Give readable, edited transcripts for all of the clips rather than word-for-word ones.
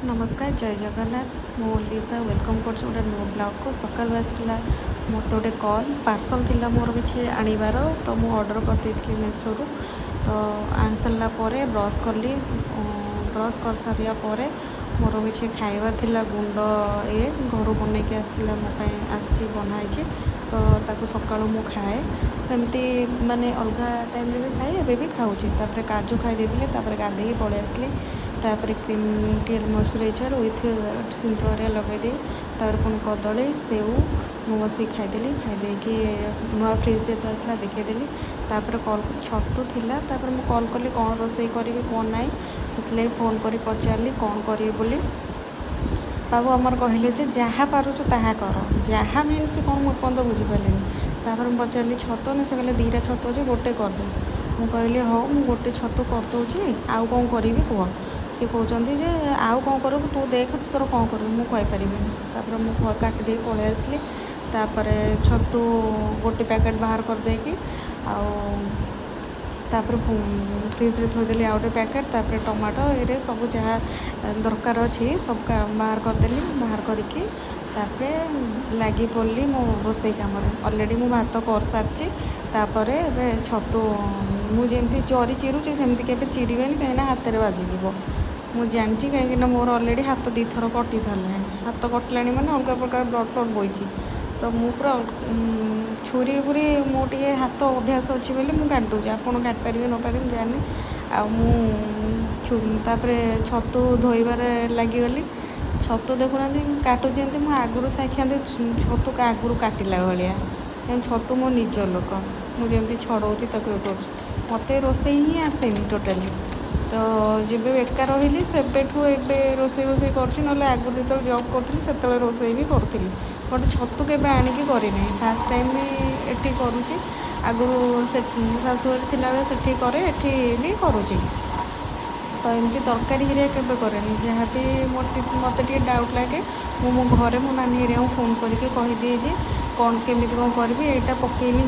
नमस्कार जय जगन्नाथ मो लिजा वेलकम कर गोटे न्यू ब्लॉग को सकाल आसाला मत गोटे कॉल पार्सल थिला मोर किसी आणवार तो मुझे ऑर्डर कर मेसो तो आनी सारा ब्रश कली ब्रश कर सारा मोर किसी खाइबार थिला गुंड ये घर बन के आसाला मोपाई आसी बनाई तो ताको सका मु खाए एमती माने अलग टाइम भी खाए एवं भी खाऊँ काजू खाई गाधे पलि आसली तापर क्रीम टी मॉइस्चराइजर विथ सिंदूर लगे पुणी कदली सेव मु बस खाईदेली खाईदे नुआ फ्रिज जो देखीदेली तापर कल छतु थिला तापर मु कॉल कली कौन रोसे करी कौन ना से फोन कर पचारि कौन करी बोली बाबू आमर कहले जहाँ पारुछ ताहा कर जहाँ मीन्स कौन मुझे बुझीपारे तापर मुझे पचारि छतु ना से कहले दीटा छतु अच्छे गोटे करदे मु कहली हाँ मुझे गोटे छतु करदे आउ कौन करी कह सी कहते जे आउ कौन कर तू देख तोर कौन कर मुझे मुझे काटिदे पलि आसली तापर छतु गोटे पैकेट बाहर करदेकि तापर फ्रिज रे थोदेली आउ गोटे पैकेट तापर टमाटो ये सब जहाँ दरकार अच्छी सब बाहर करदेली बाहर करके तापर लगी पड़ली मो रोसई कम अलरेडी मु भात कर सारी तापर ए छतु मुझे चरी चिरुचे सेमती के चिरीबेनि कहीं हाथ में बाजिज मुझे जानची कहीं मोर अलरेडी हाथ दी थर कटि सारे हाथ कटला मैंने अलग प्रकार ब्लड फ्लड बोई तो मु पूरा छुरी फुरी मोटे हाथ अभ्यास अच्छी बोली मुझे काटुचे आपड़ काटिपारे न पारे जानी आपर छतु धोइबार लगिगली छतु देखुना काटुचे मुझे आगुरी साखिया छतु आगुरी काटिला भाया छतु मो निज लोक मुझे छड़ौची तक मत रोसई ही आसेनी टोटाली तो जब एका रही से रोसे बोसे कर आगुरी जो जॉब करी से रोसे भी करी बट छतु के आणिकी करना फास्ट टाइम एटी करुच्ची आगुरी से शाशुघर थी से करे भी करुच्ची तो एमती तरकारी हरिया के कैनि जहाँ भी मत डाउट लगे मो घरे मो नानी हरिया फोन करके कहीदिए जे कौन केमी कौन करी यहाँ पकईनी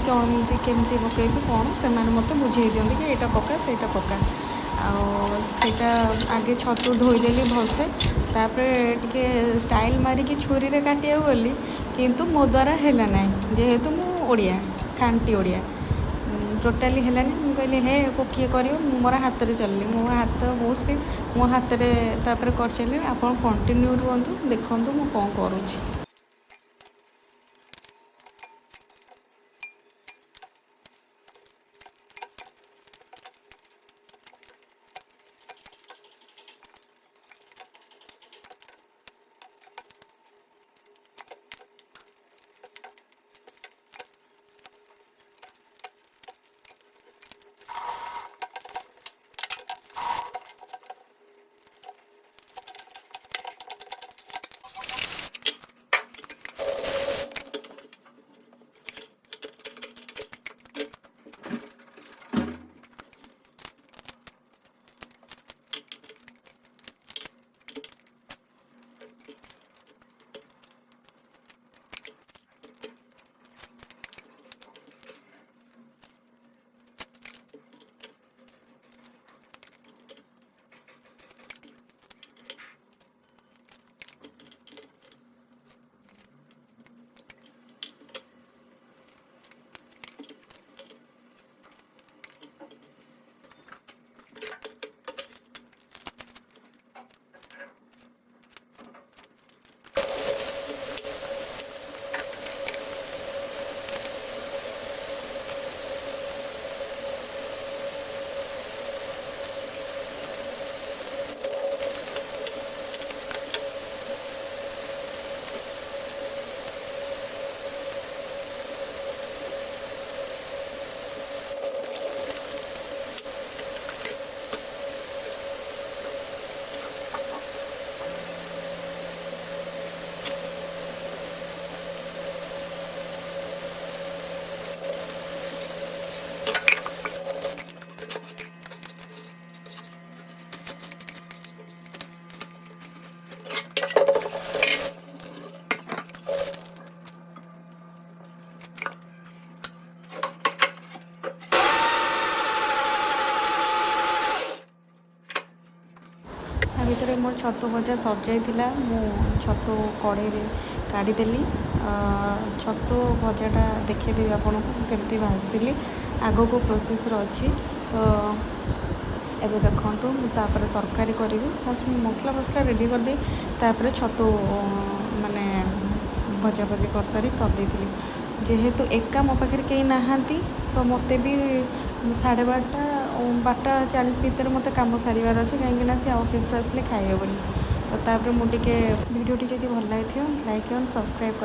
केमती पकईबी कौन से मत बुझे दिखती कि यहाँ पका से पका आटा आगे छतु धोईदेली भलसे तापर टे स्टाइल मारिकी छुरी रे काटिया गली किंतु मो द्वारा है ना जेहेतु मु ओडिया खांटी ओडिया टोटाली है मुझे हे को किए कर मोर हाथ में चलनी मो हाथ बहुत स्पीड मो हाथ में तापर कर चलि आप कंटिन्यू रुहतु देखूँ मु कौन करुँची। ଛତୁ ଭଜା ସରିଯାଇଥିଲା ମୁଁ ଛତୁ କଢ଼େଇରେ କାଢ଼ିଦେଲି। ଛତୁ ଭଜାଟା ଦେଖେଇଦେବି ଆପଣଙ୍କୁ କେମିତି ଭାଜିଥିଲି, ଆଗକୁ ପ୍ରୋସେସ୍ର ଅଛି। ତ ଏବେ ଦେଖନ୍ତୁ ମୁଁ ତାପରେ ତରକାରୀ କରିବି। ଫାଷ୍ଟ ମୁଁ ମସଲା ରେଡ଼ି କରିଦେଇ ତାପରେ ଛତୁ ମାନେ ଭଜାଭଜି କରିସାରି କରିଦେଇଥିଲି। ଯେହେତୁ ଏକା ମୋ ପାଖରେ କେହି ନାହାନ୍ତି ତ ମୋତେ ବି 12:30 ଭିତରେ ମୋତେ କାମ ସାରିବାର ଅଛି, କାହିଁକିନା ସେ ଅଫିସରୁ ଆସିଲେ ଖାଇବେ ବୋଲି। ତ ତାପରେ ମୁଁ ଟିକେ ଭିଡ଼ିଓଟି ଯଦି ଭଲ ଲାଗିଥିବ ଲାଇକ୍ ଆଣ୍ଡ ସବସ୍କ୍ରାଇବ୍